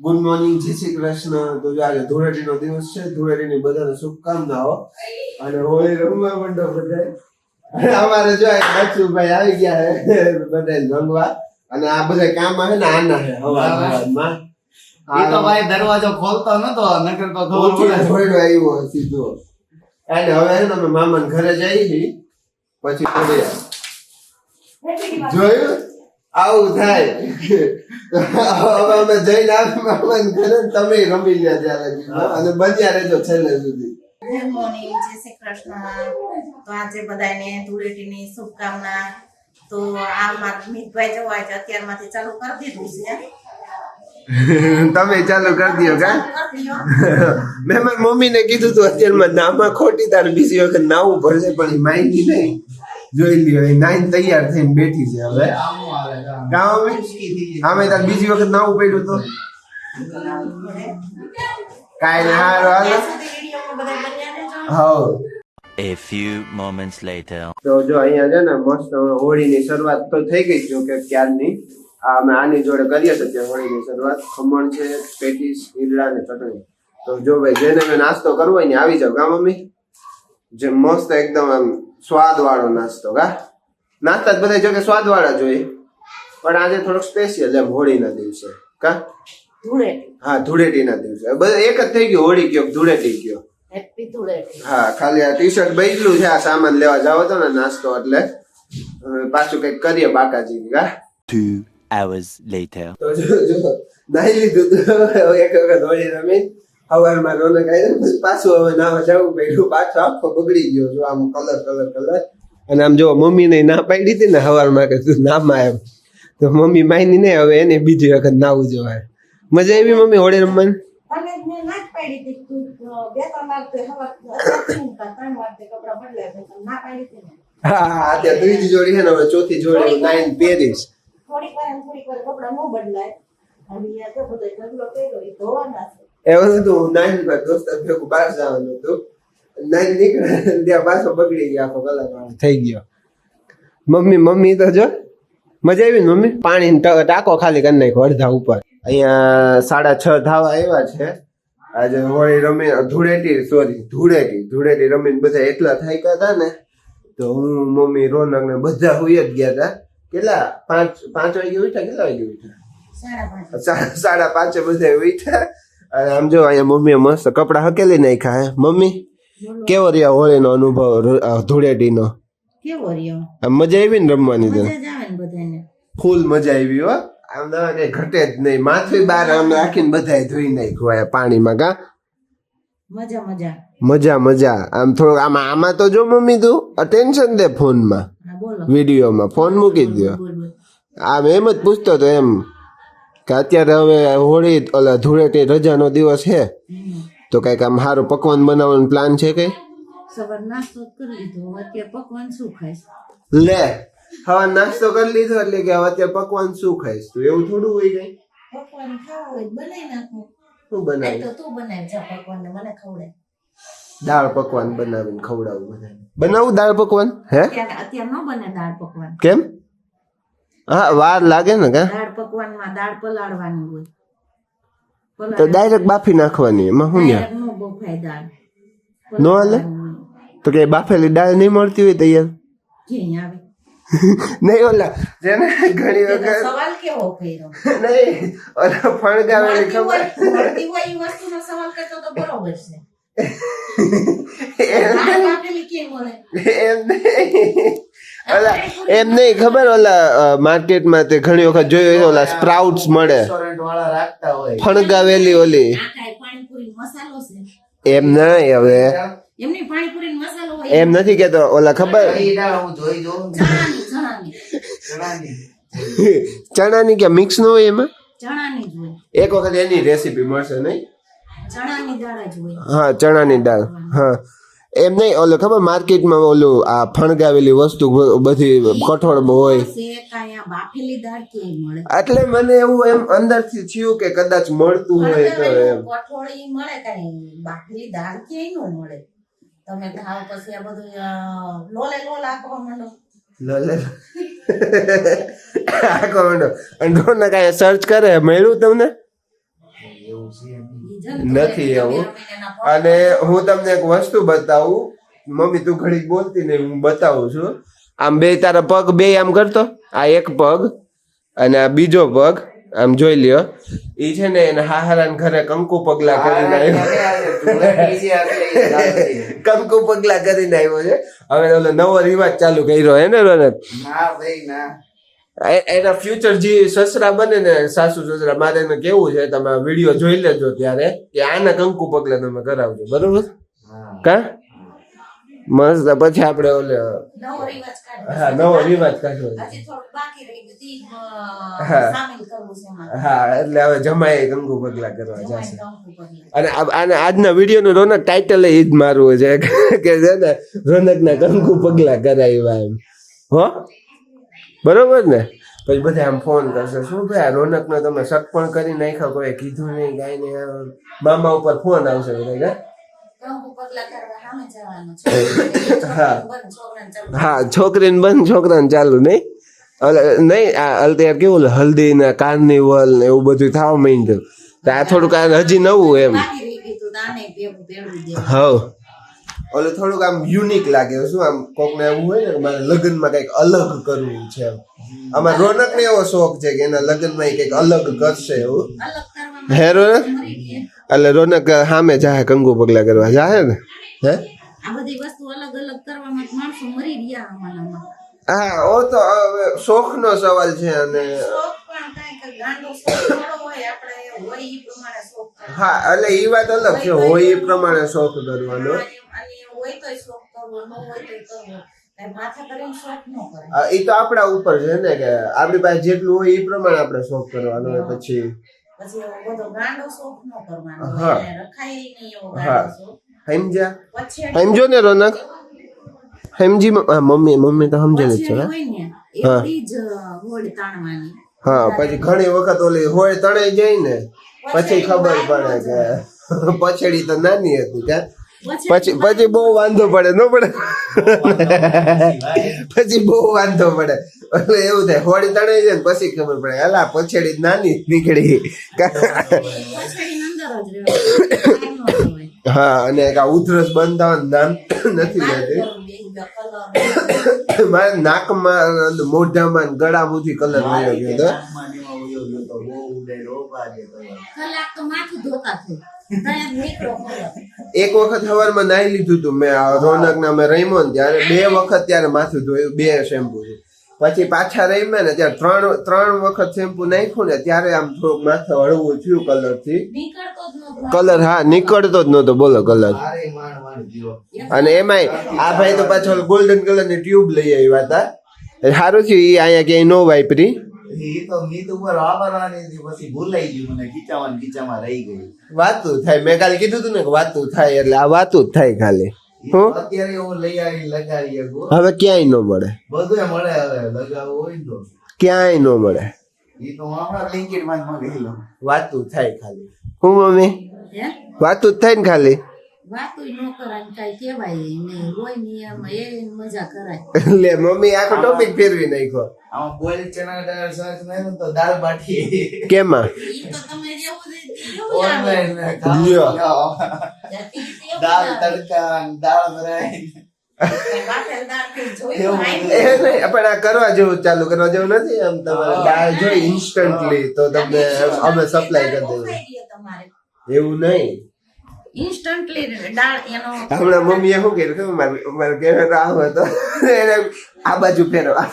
Good morning, જય શ્રી કૃષ્ણ. તો આજે ધૂળેટીનો દિવસ છે. ધૂળેટીની બધાને શુભકામનાઓ અને હોળી રમવા માંડો બધા. અમારે જો બચુભાઈ આવી ગયા છે બધા રંગવા અને આ બધા કામ આવે ને આના છે હવામાં. ઈ તો ભાઈ દરવાજો ખોલતો નતો નકર તો ખબર પડે થોડો આવ્યો સીધો. અને હવે છે ને અમે મામાના ઘરે જઈએ છીએ પછી થોડી જોયું આવું થાય. હવે અમે જઈને આવી મામાના ઘરે તમે રમી લ્યા ત્યારે અને બન્યા રહેજો છેલ્લે સુધી. ગુડ મોર્નિંગ, જય શ્રી કૃષ્ણ. તો આજે બધાને ધૂળેટીની શુભકામના. તો આ મારા મિતભાઈ જો આજે અત્યારમાંથી ચાલુ કરી દીધું છે. તમે ચાલુ કરી દો કા. મેં મારી મમ્મીને કીધું તું અત્યારમાં નામાં ખોટી તારે બીજી વખત નાવું પડશે પણ એ માહિતી નહીં. જોઈ લ્યો એ નાઈન તૈયાર થઈને બેઠી છે હવે. આમે તાર બીજી વખત નાવું પડ્યું તો કાઈ ને હારો હાલો. હા. A few moments later. તો જો અહીંયા છે ને મસ્ત હોળીની શરૂઆત તો થઈ ગઈ જો કે ક્યારની. અમે આની જોડે કરીએ છીએ ત્યાં હોળીની શરૂઆત. ખમણ છે, પેટીસ, ઈદડા ને ચટણી. તો જો ભાઈ જેને મેં નાસ્તો કરવો હોય ને આવી જાવ કા મમ્મી. જે મસ્ત એકદમ આમ સ્વાદ વાળો નાસ્તો કા. નાસ્તા જ બધા જો કે સ્વાદ વાળા જોઈએ પણ આજે થોડોક સ્પેશિયલ એમ હોળીના દિવસે કા. હા ધૂળેટીના દિવસે બધા એક જ થઈ ગયું. હોળી કયો ધૂળેટી કયો. હેપી ધૂળેટી. હા ખાલી આ ટી શર્ટ બદલું છે. આ સામાન લેવા જાવ તો ને નાસ્તો એટલે પાછું કઈક કરીએ બાકાજી કા. 2 hours later. તો જો નાઈ લીધું એક વખત હોળી રમી સવારમાં રોનક આવી પાછું હવે નાવા જવું પડ્યું. પાછો આખો બગડી ગયો જો આમ કલર અને આમ જો મમ્મીને ના પાડી હતી ને સવારમાં કે તું નામાં એમ તો મમ્મી માની નહીં હવે એને બીજી વખત નાવું જોવાય. મજા આવી મમ્મી હોળી રમવાની? હા અત્યારે ત્રીજી જોડી છે ને હવે ચોથી જોડી નાઈન પહેરીશ. એવું હતું નાઈન પર દોસ્ત ભેગું બહાર જવાનું હતું. નાઈન નીકળે ત્યાં પાછો બગડી ગયો આખો કલાક થઈ ગયો. મમ્મી તો જો મજા આવી ને મમ્મી. પાણી ટાંકો ખાલી કરી નાખ્યો અડધા ઉપર. અહીંયા 6:30 થવા આવ્યા છે. આજે હોળી રમી ધૂળેટી રમીને બધા એટલા થાક્યા હતા ને તો હું મમ્મી રોનક ને બધા હુઈ જ ગયા હતા. કેટલા 5 વાગે ઉઠ્યા? કેટલા વાગે ઉઠ્યા? 5:30 બધા ઉઠ્યા. અને આમ જો અહીંયા મમ્મીએ મસ્ત કપડા હકેલી નાખ્યા હે. મમ્મી કેવો રહ્યો હોળીનો અનુભવ ધૂળેટીનો? કેવો રહ્યો? મજા આવી ને રમવાની? તો મજા જ આવે ને બધાને. ફૂલ મજા આવી હો. આમ કઈ ઘટે જ નહીં. માથું બહાર આમ રાખીને બધા ધોઈ નાખ્યું પાણીમાં કા. મજા આમ થોડું આમાં તો જો મમ્મી તું અટેન્શન દે ફોનમાં વિડીયોમાં. ફોન મૂકી દો. આમ એમ જ પૂછતો તો એમ કે અત્યારે હવે હોળી ઓલા ધૂળેટી રજાનો દિવસ છે તો કઈક આમ સારું પકવાન બનાવવાનો પ્લાન છે કઈ? સવાર નાસ્તો કરી લીધો, અત્યારે પકવાન શું ખાઈશ? લે હવે નાસ્તો કરી લીધો એટલે કે હવે અત્યારે પકવાન શું ખાઈશ? તું એવું થોડું હોય કઈ. પકવાન ખાવા હોય બનાવી નાખો. શું બનાવી? તો તું બનાવ જા પકવાન ને મને ખવડાવ. દાળ પકવાન બનાવીને ખવડાવું બધાને. બનાવું દાળ પકવાન? હે અત્યારે ન બને દાળ પકવાન. કેમ? હા વાર લાગે ને કા. દાળ પકવાનમાં દાળ પલાળવાની હોય. તો ડાયરેક્ટ બાફી નાખવાની. એમાં શું ન્યા નો બફાય દાળ નો હાલે? તો કે બાફેલી દાળ નહીં મળતી હોય તૈયાર? ક્યાં આવે? નહીં ઓલા જેને ઘણી વખત સવાલ કેવો કર્યો? નહીં ઓલા ફણગાવેલી ખબર મળતી હોય એ વસ્તુનો સવાલ કરતો તો બરોબર છે. એમ નહીં ખબર ઓલા માર્કેટમાં તે ઘણી વખત જોયું ઓલા સ્પ્રાઉટ્સ મળે ફણગાવેલી ઓલી. એમ નહીં હવે એમની પાણીપુરી મસાલો હોય એમ નથી કેતો ઓલા ખબર ચણાની કે મિક્સ નો હોય એમાં ચણાની જ હોય. એક વખત એની રેસીપી મળશે નહીં? ચણાની દાળ જ હોય. હા ચણાની દાળ. હા એમ નહીં ઓલું ખબર માર્કેટમાં ઓલું આ ફણગાવેલી વસ્તુ બધી કઠોળમાં હોય બાફેલી દાળ કેવી મળે એટલે મને એવું એમ અંદરથી થયું કે કદાચ મળતું હોય તો એમ કઠોળી મળે કઈ બાફેલી દાળ કેવી નો મળે. તમે ખાવ પછી આ બધું લોલે લોલ આખવા માંડો. લોલે આખવા માંડો અને રોનક કાંઈ સર્ચ કરે મળ્યું તમને? એવું છે નહીં. ઈ જંતુ નથી એટલે એવું. રમીને એના પગ અને હું તમને એક વસ્તુ બતાવું, મમ્મી તું ઘડી બોલતી ને હું બતાવું છું. આમ બે તારા પગ બે આમ કરતો, આ એક પગ અને આ બીજો પગ આમ જોઈ લ્યો. ઈ છે ને એને હાહારાના ઘરે કંકુ પગલા કરીને આવ્યો. કંકુ પગલા કરીને આવ્યો છે. હવે ઓલો નવો રિવાજ ચાલુ કર્યો હે ને રોનક? ના ભાઈ ના. એના ફ્યુચર જે સસરા બને ને સાસુ સસરા, મારે એને કેવું છે તમે વિડીયો જોઈ લેજો ત્યારે કે આના કંકુ પગલા તમે કરાવજો, બરોબર? હા. કા મસ્ત. પછી આપણે ઓલે નવો રિવાજ કાઢ્યો. હા નવો રિવાજ કાઢવો છે. હજી થોડુંક બાકી રહી ગયું ઈ, હા. સામેલ કરવું છે એમાં. હા એટલે હવે જમાઈ કંકુ પગલા કરવા જમાઈ જશે. કંકુ પગલા. અને આને આજના વિડીયો નું રોનક ટાઇટલ એ જ મારવું છે કે છે ને રોનક ના કંકુ પગલા કરાવ્યા એમ. હો બરોબર ને? પછી બધા આમ ફોન કરશે, શું ભાઈ આ રોનક નો તમે શક પણ કરી નાખ્યો, કોઈ કીધું નહીં કાંઈ નહીં. મામા ઉપર ફોન આવશે બધા. કંકુ પગલા કરવા સામે જવાનું છે. હા. બંધ છોકરાને ચાલુ. હા છોકરીને બંધ છોકરાને ચાલુ નહીં. નહીં આ અત્યારે કેવું હલ્દી ને કાર્નિવલ ને એવું બધું થવા માંડ્યું. તો આ થોડુંક આ હજી નવું એમ. બાકી રહી ગયું તું તો આને ભેગું ભેળવી દેવું. હા ઓલું થોડુંક આમ યુનિક લાગે. શું આમ કોકને એવું હોય ને કે મારે લગ્નમાં કંઈક અલગ કરવું છે એમ. આમાં રોનક ને એવો શોખ છે કે એના લગ્નમાં કંઈક અલગ કરશે એવું. અલગ કરવામાં હે રોનક? મરી ગયા. એટલે રોનક સામે જાહે કંકુ પગલા કરવા જાહે ને? હે આ બધી વસ્તુ અલગ અલગ કરવામાં જ માણસો મરી ગયા આમાં. હા ઓ તો હવે શોખનો સવાલ છે. અને શોખ પણ કાંઈક ગાંડો શોખ થોડો હોય, આપણે હોય ઈ પ્રમાણે શોખ કરવો. હા એટલે એ વાત અલગ છે, હોય એ પ્રમાણે શોખ કરવાનો. અને હોય તોય શોખ કરવો, ન હોય તોય કરવો. કાંઈ માથા કરીને શોખ ન કરે. એ તો આપણા ઉપર છે ને કે આપણી પાસે જેટલું હોય એ પ્રમાણે આપણે શોખ કરવાનો હોય. પછી પછી એવો બધો ગાંડો શોખ ન કરવાનો. હા. એને રખાય નહીં એવો હા. ગાંડો શોખ. સમજ્યા? પછેડી સમજો ને રોનક? સમજી મમ્મી તો સમજેલી જ છે. પછેડી હા? હોય ને હા. એવી જ હોડ તાણવાની. હા પછી ઘણી વખત ઓલી હોય તણાઈ જાય ને પછી ખબર પડે કે પછેડી તો નાની હતી કે પછી બહુ વાંધો પડે ન પડે? પછી બહુ વાંધો પડે. એટલે એવું થાય હોળી તણાઈ જાય ને પછી ખબર પડે અલા પછેડી નાની નીકળી. પછેડીની અંદર જ રહેવાનું. હા અને આ ઉધરસ બંધ થવાનું નામ નથી લેતી. મારા નાકમાં મોઢામાં ગળા સુધી કલર વયો ગયો હતો. આમાં ને એમાં ઉયો ગયો તો બહુ ઉડાય રોપા દે તો. કલાક તો માથું ધોતા થયું. ત્યાં જ નીકળો ખરો. એક વખત સવારમાં નાહી લીધું હતું મેં રોનક ના મેં રમ્યો ને ત્યારે 2 વખત ત્યારે માથું ધોયું 2 શેમ્પુ થી. પછી પાછા રમ્યા ને ત્યારે 3 વખત શેમ્પુ નાખ્યું ને ત્યારે આમ થોડુંક માથું હળવું થયું કલર થી. નીકળતો જ નહોતો. કલર હા નીકળતો જ નહોતો બોલો કલર. મારે માંડ ગયો. અને એમાંય આ ભાઈ તો પાછો ગોલ્ડન કલર ની ટ્યુબ લઈ આવ્યા હતા. સારું થયું ઈ અહીંયા ક્યાંય નો વાપરી. એ તો મીત ઉપર વાપરવાની હતી પછી ભૂલાઈ ગયું મને ખીચામાં રહી ગયું. વાતું થાય. મેં કાલે કીધું હતું ને કે વાતું થાય એટલે આ વાતું જ થાય ખાલી. હું અત્યારે હું લઈ આવી લગાવી શકું. હવે ક્યાંય ન મળે, બધું મળે હવે લગાવવું હોય ને તો. ક્યાંય ન મળે. એ તો હું હમણાં બ્લિંકિટ માં જ મગાવી લઉં. વાતું થાય ખાલી. હું મમ્મી હે? વાતું જ થાય ને ખાલી. વાતુંય ન કરાય ને કાંઈ કહેવાય નહીં. હોય ને એમાં એ મજા કરાય. લે મમ્મી આખો ટોપિક ફેરવી નાખ્યો. આમાં બોઇલ ચણા દાળ સર્ચ મેં તો દાળ બાટી કેમાં? ઈ તો તમે જેવું જ એવું જ આવે. ઓનલાઈન લ્યો. દાળ તડકા દાળ ફ્રાય. વાટેલ દાળ કંઈ જોયું એવું. હાય. એ નહીં પણ આ કરવા જેવું ચાલુ કરવા જેવું નથી. આમ તમારે દાળ જોઈ ઇન્સ્ટન્ટલી તો તમને અમે સપ્લાય કરી દઈએ. ખાઈ લ્યો તમારે. એવું નહીં. ઇન્સ્ટન્ટલી દાળ એનો હમણાં મમ્મીએ શું કર્યું ખબર? મારો કેમેરો આવો હતો એને આ બાજુ ફેરવા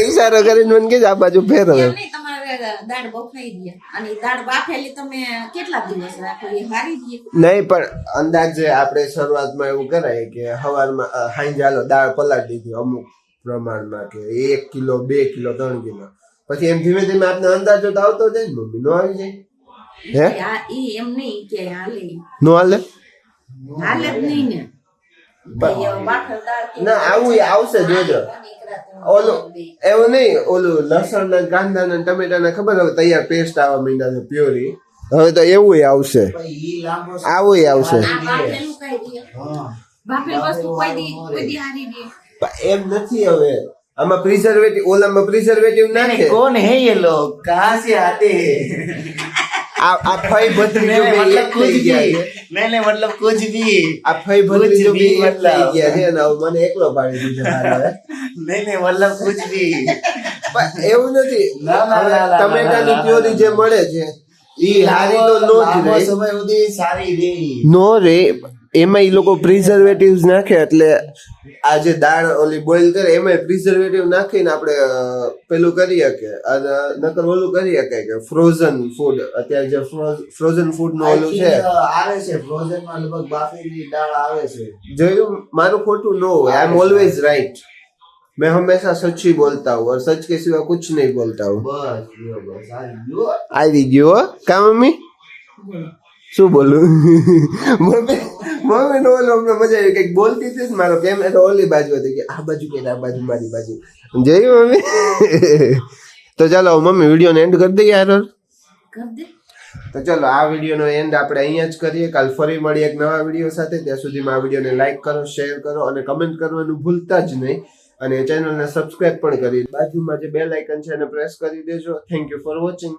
ઈશારો કરીને મને કે આ બાજુ ફેરવો. એમ નહીં, તમારે દાળ બફાઈ દે અને ઈ દાળ બાફેલી તમે કેટલા દિવસ રાખો એ હારી દે. નહીં પણ અંદાજે આપણે શરૂઆતમાં એવું કરાય કે સવારમાં સાંજે હાલો દાળ પલાળી દીધી અમુક પ્રમાણમાં કે 1 કિલો 2 કિલો 3 કિલો પછી એમ ધીમે ધીમે આપણે અંદાજો તો આવતો જાય ને મમ્મી. નો આવી જાય? હે ઈ એમ નહીં કે હાલે નો હાલે? હાલે જ નહીં ને. બાફેલ દાળ કે ના આવું આવશે જોજો. ઓલું એવું નહીં, ઓલું લસણ ને કાંદા ને ટમેટા ને ખબર હવે તૈયાર પેસ્ટ આવવા માંડ્યા છે પ્યોરી. હવે તો એવું આવશે, ઈ લાંબો આવું આવશે. આ બાફેલું કાંઈ દે. હા બાફેલ વસ્તુ કોઈ દી હારી દે. પણ એમ નથી. હવે આમાં પ્રિઝર્વેટિવ, ઓલામાં પ્રિઝર્વેટિવ નાખે. कौन है ये लोग कहाँ से आते हैं આ ફઈ ભત્રીજો બે એક થઈ ગયા છે. नहीं मतलब कुछ भी આ ફઈ ભત્રીજો બે એક મતલબ. થઈ ગયા છે અને હવે મને એકલો પાડી દીધો હાલ. नहीं मतलब कुछ भी પણ એવું નથી. ના, ના, ના, ના, ટમેટાની ના, ના, પ્યોરી જે મળે છે ઈ હારી તો નો જ લાંબો રહે. સમય સુધી સારી રહી. નો રે એમાં ઈ લોકો પ્રિઝર્વેટિવ્સ નાખે એટલે આ જે દાળ ઓલી બોઇલ કરે એમાં પ્રિઝર્વેટિવ નાખીને આપણે પેલું કરી શકે અને નકર ઓલું કરી શકે કે ફ્રોઝન ફૂડ અત્યારે જે ફ્રોઝન ફૂડ નું ઓલું છે આવે છે ફ્રોઝન માં લગભગ બાફેલી દાળ આવે છે. જોયું મારું ખોટું ન હોય આઈ એમ ઓલવેઝ રાઈટ मैं हमेशा सच ही बोलता हूँ और सच के सिवा कुछ नहीं बोलता हूँ. બસ લ્યો, બસ આવી ગયો. આવી ગયો હો. કા મમ્મી શું બોલું મમ્મી મમ્મી નો ઓલો અમને મજા આવી કઈક બોલતી હતી ને મારો કેમેરો ઓલી બાજુ હતી કે આ બાજુ કે આ બાજુ મારી બાજુ જોયું મમ્મી તો ચાલો મમ્મી વિડીયો એન્ડ કરી દઈએ યાર. કર દે. તો ચલો આ વિડીયોનો એન્ડ આપણે અહીંયા જ કરીએ. કાલ ફરી મળીએ એક નવા વિડીયો સાથે. ત્યાં સુધીમાં આ વિડીયોને લાઈક કરો, શેર કરો અને કમેન્ટ કરવાનું ભૂલતા જ નહીં. અને ચેનલને સબસ્ક્રાઇબ પણ કરી બાજુમાં જે બેલ આઇકન છે એને પ્રેસ કરી દેજો. Thank you for watching.